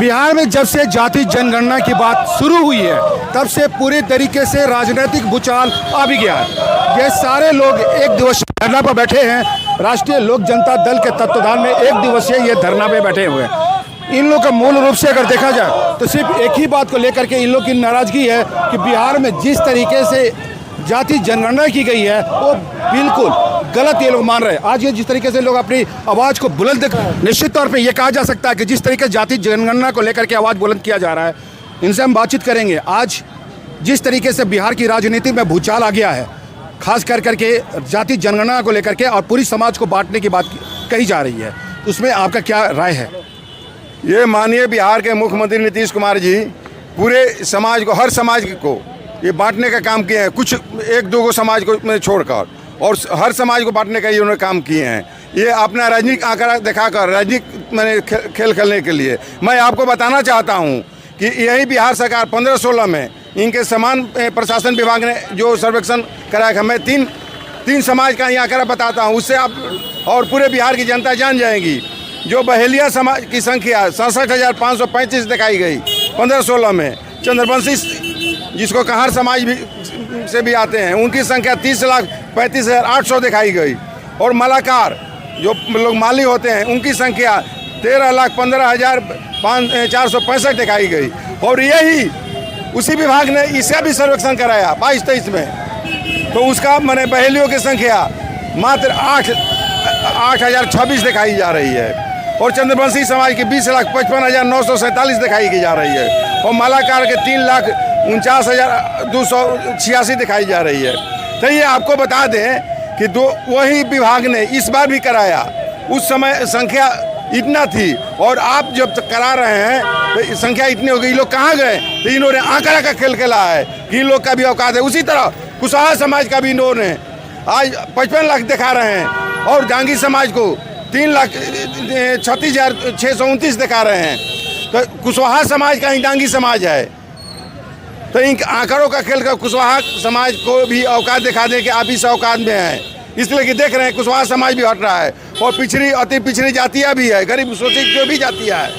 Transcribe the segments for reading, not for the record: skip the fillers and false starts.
बिहार में जब से जाति जनगणना की बात शुरू हुई है तब से पूरी तरीके से राजनीतिक भूचाल आ भी गया है। ये सारे लोग एक दिवसीय धरना पर बैठे हैं। राष्ट्रीय लोक जनता दल के तत्वाधान में एक दिवसीय ये धरना पे बैठे हुए हैं। इन लोग का मूल रूप से अगर देखा जाए तो सिर्फ एक ही बात को लेकर के इन लोग की नाराजगी है कि बिहार में जिस तरीके से जाति जनगणना की गई है वो बिल्कुल गलत ये लोग मान रहे हैं। आज ये जिस तरीके से लोग अपनी आवाज़ को बुलंद, निश्चित तौर पे ये कहा जा सकता है कि जिस तरीके से जाति जनगणना को लेकर के आवाज़ बुलंद किया जा रहा है, इनसे हम बातचीत करेंगे। आज जिस तरीके से बिहार की राजनीति में भूचाल आ गया है, खास कर करके जाति जनगणना को लेकर के और पूरी समाज को बांटने की बात कही जा रही है, उसमें आपका क्या राय है? ये माननीय बिहार के मुख्यमंत्री नीतीश कुमार जी पूरे समाज को, हर समाज को ये बांटने का काम किए हैं, कुछ एक दो को समाज को छोड़कर, और हर समाज को बांटने का ये उन्होंने काम किए हैं। ये अपना राजनीतिक आंकड़ा दिखाकर राजनीतिक मैंने खेल खेलने के लिए मैं आपको बताना चाहता हूँ कि यही बिहार सरकार 15-16 में इनके समान प्रशासन विभाग ने जो सर्वेक्षण कराया, मैं तीन समाज का ये आंकड़ा बताता हूँ, उससे आप और पूरे बिहार की जनता जान जाएंगी। जो बहेलिया समाज की संख्या 67,535 दिखाई गई 15-16 में, चंद्रवंशी जिसको कहार समाज भी से भी आते हैं उनकी संख्या 30,35,800 दिखाई गई, और मलाकार जो लोग माली होते हैं उनकी संख्या 13,15,465 दिखाई गई। और यही उसी विभाग ने इसका भी सर्वेक्षण कराया 22-23 में, तो उसका मैंने बहेलियों की संख्या मात्र 8,026 दिखाई जा रही है, और चंद्रवंशी समाज की 20,55,947 दिखाई की जा रही है, और मालाकार के 3,49,286 दिखाई जा रही है। तो ये आपको बता दें कि वही विभाग ने इस बार भी कराया, उस समय संख्या इतना थी, और आप जब करा रहे हैं तो संख्या इतनी हो गई, लोग कहाँ गए? तो इन्होंने आंकड़ा का खेल खेला है कि इन लोग का भी औकात है। उसी तरह कुशवाहा समाज का भी इन्होंने आज 55 लाख दिखा रहे हैं, और जांगी समाज को 3,36,629 दिखा रहे हैं। तो कुशवाहा समाज का ही डांगी समाज है, तो इन आंकड़ों का खेल कर कुशवाहा समाज को भी औकात दिखा दें कि आप इस औकात में हैं। इसलिए कि देख रहे हैं कुशवाहा समाज भी हट रहा है, और पिछड़ी अति पिछड़ी जातियाँ भी है, गरीब शोषित जो भी जातियाँ है,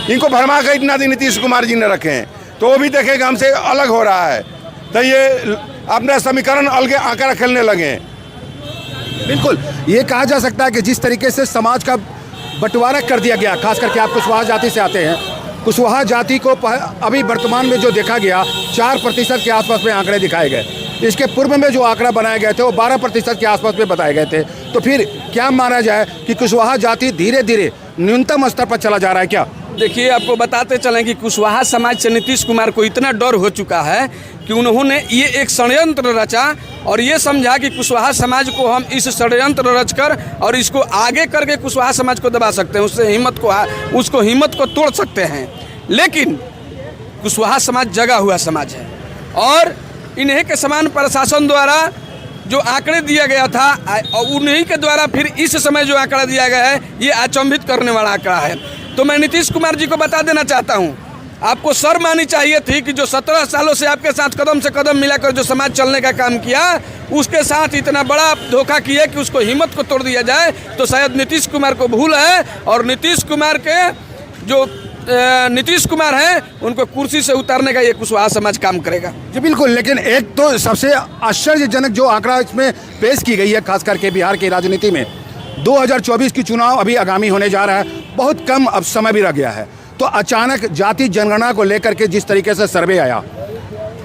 इनको भरमा कर इतना दिन नीतीश कुमार जी ने रखे हैं, तो वो भी देखेंगे हमसे अलग हो रहा है। तो ये अपना समीकरण अलग आंकड़ा खेलने लगे। बिल्कुल, ये कहा जा सकता है कि जिस तरीके से समाज का बंटवारा कर दिया गया, खास करके आप कुशवाहा जाति से आते हैं, कुशवाहा जाति को अभी वर्तमान में जो देखा गया 4% के आसपास में आंकड़े दिखाए गए। इसके पूर्व में जो आंकड़ा बनाए गए थे वो 12% के आसपास में बताए गए थे। तो फिर क्या माना जाए कि कुशवाहा जाति धीरे धीरे न्यूनतम स्तर पर चला जा रहा है क्या? देखिए, आपको बताते चलें कि कुशवाहा समाज से नीतीश कुमार को इतना डर हो चुका है कि उन्होंने ये एक षड्यंत्र रचा और ये समझा कि कुशवाहा समाज को हम इस षड्यंत्र रचकर और इसको आगे करके कुशवाहा समाज को दबा सकते हैं, उसको हिम्मत को तोड़ सकते हैं। लेकिन कुशवाहा समाज जगा हुआ समाज है, और इन्हीं के समान प्रशासन द्वारा जो आंकड़े दिया गया था उन्हीं के द्वारा फिर इस समय जो आंकड़ा दिया गया है ये अचंभित करने वाला आंकड़ा है। तो मैं नीतीश कुमार जी को बता देना चाहता हूं, आपको शर्म आनी चाहिए थी कि जो 17 सालों से आपके साथ कदम से कदम मिलाकर जो समाज चलने का काम किया, उसके साथ इतना बड़ा धोखा किया कि उसको हिम्मत को तोड़ दिया जाए। तो शायद नीतीश कुमार को भूल है, और नीतीश कुमार के जो नीतीश कुमार हैं उनको कुर्सी से उतारने का ये कुशवाहा समाज काम करेगा। जी बिल्कुल, लेकिन एक तो सबसे आश्चर्यजनक जो आंकड़ा इसमें पेश की गई है, खास करके बिहार की राजनीति में 2024 की चुनाव अभी आगामी होने जा रहा है, बहुत कम अब समय भी रह गया है, तो अचानक जाति जनगणना को लेकर के जिस तरीके से सर्वे आया,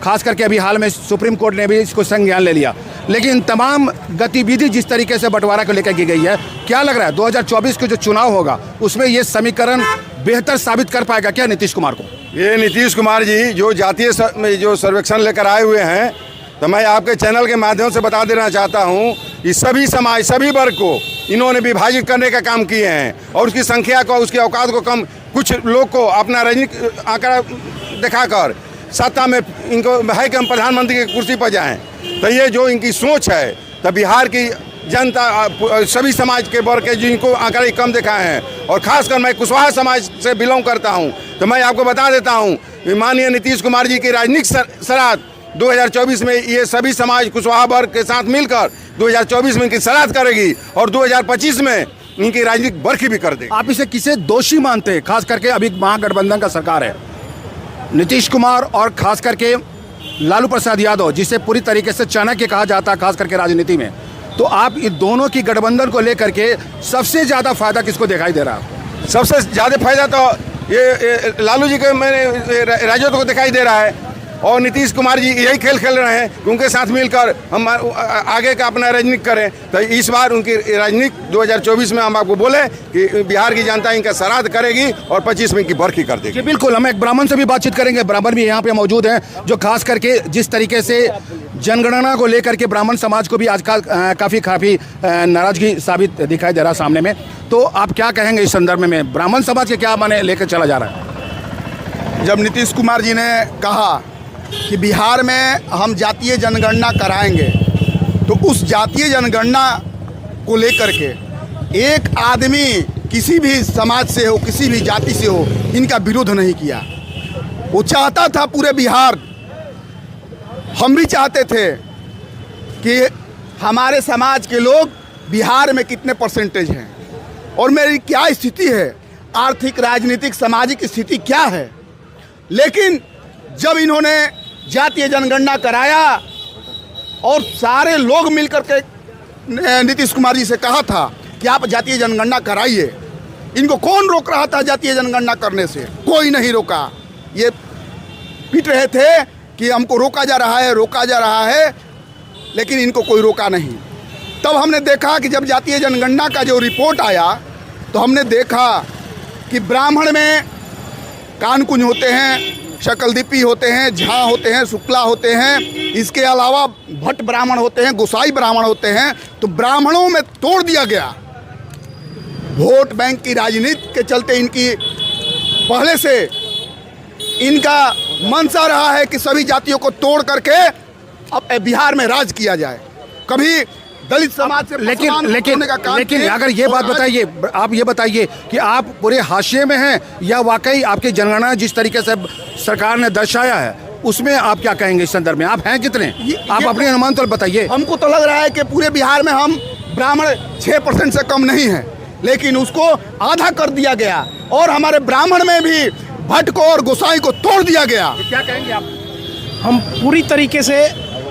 खास करके अभी हाल में सुप्रीम कोर्ट ने भी इसको संज्ञान ले लिया, लेकिन तमाम गतिविधि जिस तरीके से बंटवारा को लेकर की गई है, क्या लग रहा है 2024 का जो चुनाव होगा उसमें ये समीकरण बेहतर साबित कर पाएगा क्या नीतीश कुमार को? ये नीतीश कुमार जी जो जातीय जो सर्वेक्षण लेकर आए हुए हैं, तो मैं आपके चैनल के माध्यम से बता देना चाहता हूँ कि सभी समाज, सभी वर्ग को इन्होंने विभाजित करने का काम किए हैं, और उसकी संख्या को, उसकी औकात को कम, कुछ लोग को अपना राजनीतिक आंकड़ा दिखाकर सत्ता में इनको है कि हम प्रधानमंत्री की कुर्सी पर जाएं। तो ये जो इनकी सोच है, तो बिहार की जनता, सभी समाज के वर्ग के जिनको आंकड़े कम दिखाए हैं, और खासकर मैं कुशवाहा समाज से बिलोंग करता हूं, तो मैं आपको बता देता हूं कि माननीय नीतीश कुमार जी की राजनीतिक सराहत 2024 में ये सभी समाज कुशवाहा वर्ग के साथ मिलकर 2024 में इनकी सराहत करेगी, और 2025 में इनकी राजनीतिक बर्खी भी कर देगा। आप इसे किसे दोषी मानते हैं? खास करके अभी महागठबंधन का सरकार है, नीतीश कुमार और खास करके लालू प्रसाद यादव, जिसे पूरी तरीके से चाणक्य कहा जाता है खास करके राजनीति में, तो आप इन दोनों की गठबंधन को लेकर के सबसे ज़्यादा फायदा किसको दिखाई दे रहा है? सबसे ज़्यादा फायदा तो ये लालू जी के राजत्व को दिखाई दे रहा है, और नीतीश कुमार जी यही खेल खेल रहे हैं कि उनके साथ मिलकर हम आगे का अपना राजनीति करें। तो इस बार उनकी राजनीति 2024 में हम आपको बोले कि बिहार की जनता इनका श्राद्ध करेगी और 25 में की बर्खी कर देगी। जी बिल्कुल, हम एक ब्राह्मण से भी बातचीत करेंगे। ब्राह्मण भी यहाँ पे मौजूद हैं, जो खास करके जिस तरीके से जनगणना को लेकर के ब्राह्मण समाज को भी आजकल काफ़ी नाराजगी साबित दिखाई दे रहा है सामने में। तो आप क्या कहेंगे इस संदर्भ में? ब्राह्मण समाज के क्या माने लेकर चला जा रहा है? जब नीतीश कुमार जी ने कहा कि बिहार में हम जातीय जनगणना कराएंगे, तो उस जातीय जनगणना को लेकर के एक आदमी किसी भी समाज से हो, किसी भी जाति से हो, इनका विरोध नहीं किया। वो चाहता था पूरे बिहार, हम भी चाहते थे कि हमारे समाज के लोग बिहार में कितने परसेंटेज हैं और मेरी क्या स्थिति है, आर्थिक, राजनीतिक, सामाजिक स्थिति क्या है। लेकिन जब इन्होंने जातीय जनगणना कराया और सारे लोग मिलकर के नीतीश कुमार जी से कहा था कि आप जातीय जनगणना कराइए, इनको कौन रोक रहा था जातीय जनगणना करने से? कोई नहीं रोका। ये पीट रहे थे कि हमको रोका जा रहा है, लेकिन इनको कोई रोका नहीं। तब हमने देखा कि जब जातीय जनगणना का जो रिपोर्ट आया, तो हमने देखा कि ब्राह्मण में कानकुंज होते हैं, शकलदीपी होते हैं, झा होते हैं, शुक्ला होते हैं, इसके अलावा भट्ट ब्राह्मण होते हैं, गोसाई ब्राह्मण होते हैं। तो ब्राह्मणों में तोड़ दिया गया। वोट बैंक की राजनीति के चलते इनकी पहले से इनका मंशा रहा है कि सभी जातियों को तोड़ करके अब बिहार में राज किया जाए। कभी दलित समाज से लेकिन अगर ये बात बताइए, आप ये बताइए कि आप पूरे हाशिए में हैं या वाकई आपकी जनगणना जिस तरीके से सरकार ने दर्शाया है उसमें आप क्या कहेंगे इस संदर्भ में? आप हैं कितने? आप अपने अनुमान तो बताइए। हमको तो लग रहा है कि पूरे बिहार में हम ब्राह्मण 6% से कम नहीं हैं, लेकिन उसको आधा कर दिया गया और हमारे ब्राह्मण में भी भट्ट को और गोसाई को तोड़ दिया गया। क्या कहेंगे आप? हम पूरी तरीके से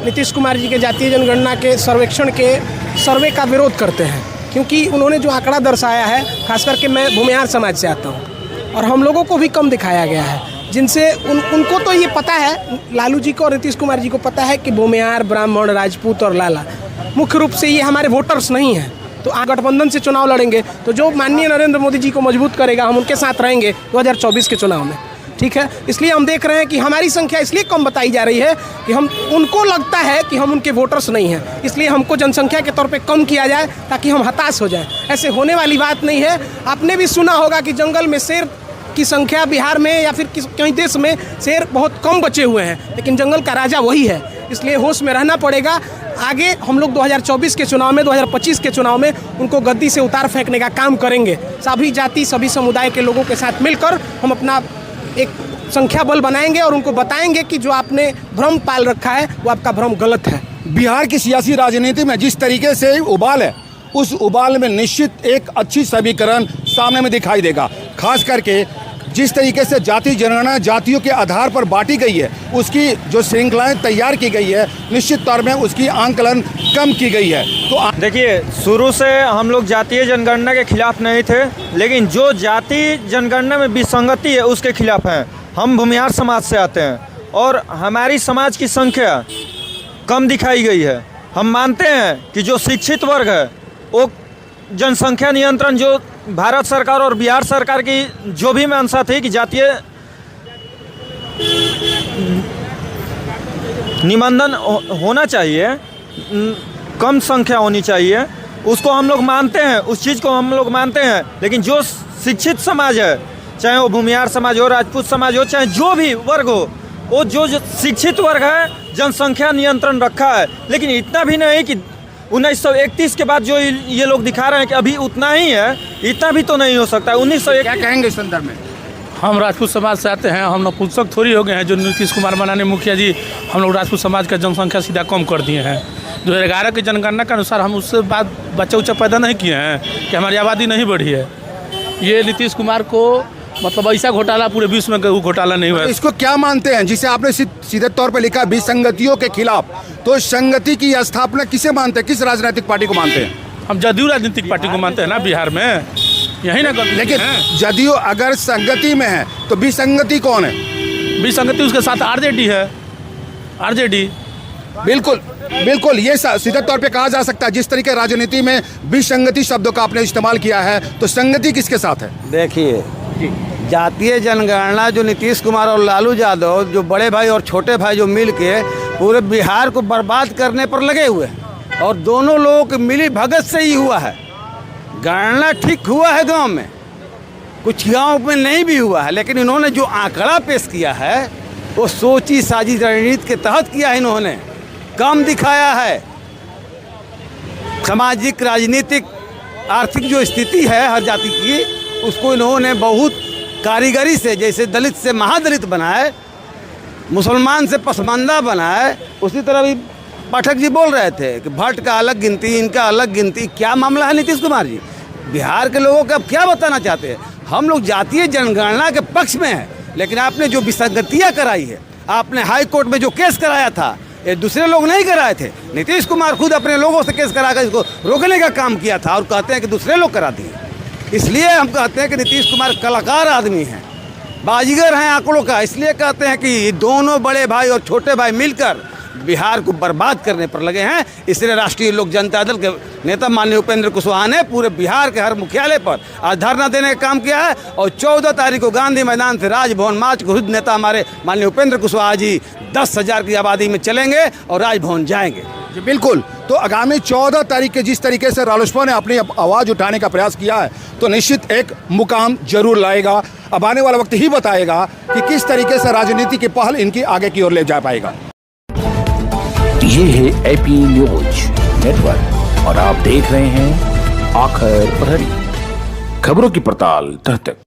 नीतीश कुमार जी के जातीय जनगणना के सर्वेक्षण के सर्वे का विरोध करते हैं, क्योंकि उन्होंने जो आंकड़ा दर्शाया है, खास करके मैं भूमिहार समाज से आता हूँ और हम लोगों को भी कम दिखाया गया है, जिनसे उनको तो ये पता है, लालू जी को और नीतीश कुमार जी को पता है कि भूमिहार, ब्राह्मण, राजपूत और लाला मुख्य रूप से ये हमारे वोटर्स नहीं हैं। तो गठबंधन से चुनाव लड़ेंगे तो जो माननीय नरेंद्र मोदी जी को मजबूत करेगा, हम उनके साथ रहेंगे 2024 के चुनाव में। ठीक है, इसलिए हम देख रहे हैं कि हमारी संख्या इसलिए कम बताई जा रही है कि उनको लगता है कि हम उनके वोटर्स नहीं हैं, इसलिए हमको जनसंख्या के तौर पे कम किया जाए ताकि हम हताश हो जाएं। ऐसे होने वाली बात नहीं है। आपने भी सुना होगा कि जंगल में शेर की संख्या बिहार में या फिर कई देश में शेर बहुत कम बचे हुए हैं, लेकिन जंगल का राजा वही है। इसलिए होश में रहना पड़ेगा। आगे हम लोग 2024 के चुनाव में, 2025 के चुनाव में उनको गद्दी से उतार फेंकने का काम करेंगे। सभी जाति, सभी समुदाय के लोगों के साथ मिलकर हम अपना एक संख्या बल बनाएंगे और उनको बताएंगे कि जो आपने भ्रम पाल रखा है वो आपका भ्रम गलत है। बिहार की सियासी राजनीति में जिस तरीके से उबाल है, उस उबाल में निश्चित एक अच्छी समीकरण सामने में दिखाई देगा। खास करके जिस तरीके से जाति जनगणना जातियों के आधार पर बांटी गई है, उसकी जो श्रृंखलाएं तैयार की गई है, निश्चित तौर में उसकी आंकलन कम की गई है। तो देखिए, शुरू से हम लोग जातीय जनगणना के खिलाफ नहीं थे, लेकिन जो जाति जनगणना में विसंगति है उसके खिलाफ हैं। हम भूमिहार समाज से आते हैं और हमारी समाज की संख्या कम दिखाई गई है। हम मानते हैं कि जो शिक्षित वर्ग है वो जनसंख्या नियंत्रण जो भारत सरकार और बिहार सरकार की जो भी मंशा थी कि जातीय निबंधन होना चाहिए, कम संख्या होनी चाहिए, उसको हम लोग मानते हैं, उस चीज़ को हम लोग मानते हैं। लेकिन जो शिक्षित समाज है, चाहे वो भूमिहार समाज हो, राजपूत समाज हो, चाहे जो भी वर्ग हो, वो जो शिक्षित वर्ग है जनसंख्या नियंत्रण रखा है। लेकिन इतना भी नहीं कि 1931 के बाद जो ये लोग दिखा रहे हैं कि अभी उतना ही है, इतना भी तो नहीं हो सकता। 1901 क्या कहेंगे इस संदर्भ में? हम राजपूत समाज से आते हैं। हम नपुंसक थोड़ी हो गए हैं जो नीतीश कुमार माननीय मुखिया जी हम लोग राजपूत समाज का जनसंख्या सीधा कम कर दिए हैं। 2011 की जनगणना के अनुसार हम उससे बाद बच्चा उच्चा पैदा नहीं किए हैं कि हमारी आबादी नहीं बढ़ी है। ये नीतीश कुमार को मतलब ऐसा घोटाला पूरे विश्व में कोई घोटाला नहीं हुआ है। इसको क्या मानते हैं जिसे आपने सीधे तौर पे लिखा विसंगतियों के खिलाफ, तो संगति की स्थापना किसे मानते हैं, किस राजनीतिक पार्टी को मानते हैं? हम जदयू राजनीतिक पार्टी को मानते हैं ना बिहार में, यही ना। लेकिन जदयू अगर संगति में है तो विसंगति कौन है? विसंगति उसके साथ आरजेडी है, आरजेडी। बिल्कुल बिल्कुल, ये सीधे तौर पे कहा जा सकता है। जिस तरीके राजनीति में विसंगति शब्दों का आपने इस्तेमाल किया है, तो संगति किसके साथ है? देखिए, जातीय जनगणना जो नीतीश कुमार और लालू यादव जो बड़े भाई और छोटे भाई जो मिल के पूरे बिहार को बर्बाद करने पर लगे हुए हैं, और दोनों लोगों की मिली भगत से ही हुआ है। गणना ठीक हुआ है गांव में, कुछ गांव में नहीं भी हुआ है, लेकिन इन्होंने जो आंकड़ा पेश किया है वो सोची साजी रणनीति के तहत किया है। इन्होंने कम दिखाया है। सामाजिक, राजनीतिक, आर्थिक जो स्थिति है हर जाति की, उसको इन्होंने बहुत कारीगरी से, जैसे दलित से महादलित बनाए, मुसलमान से पसमानदा बनाए, उसी तरह भी पाठक जी बोल रहे थे कि भट्ट का अलग गिनती, इनका अलग गिनती। क्या मामला है नीतीश कुमार जी? बिहार के लोगों को अब क्या बताना चाहते हैं? हम लोग जातीय जनगणना के पक्ष में हैं, लेकिन आपने जो विसंगतियाँ कराई है, आपने हाई कोर्ट में जो केस कराया था, ये दूसरे लोग नहीं कराए थे। नीतीश कुमार खुद अपने लोगों से केस कराकर इसको रोकने का काम किया था, और कहते हैं कि दूसरे लोग करा दिए। इसलिए हम कहते हैं कि नीतीश कुमार कलाकार आदमी हैं, बाजीगर हैं आंकड़ों का। इसलिए कहते हैं कि दोनों बड़े भाई और छोटे भाई मिलकर बिहार को बर्बाद करने पर लगे हैं। इसलिए राष्ट्रीय लोक जनता दल के नेता माननीय उपेंद्र कुशवाहा ने पूरे बिहार के हर मुख्यालय पर आज धरना देने का काम किया है, और 14 तारीख को गांधी मैदान से राजभवन मार्च खुद नेता हमारे माननीय उपेंद्र कुशवाहा जी 10,000 की आबादी में चलेंगे और राजभवन जाएंगे। जी बिल्कुल। तो आगामी 14 तारीख के जिस तरीके से रालोसपा ने अपनी आवाज़ उठाने का प्रयास किया है, तो निश्चित एक मुकाम जरूर लाएगा। अब आने वाला वक्त ही बताएगा कि किस तरीके से राजनीति की पहल इनकी आगे की ओर ले जा पाएगा। ये है एपी न्यूज नेटवर्क और आप देख रहे हैं आखिर प्रहरी, खबरों की पड़ताल तह तक।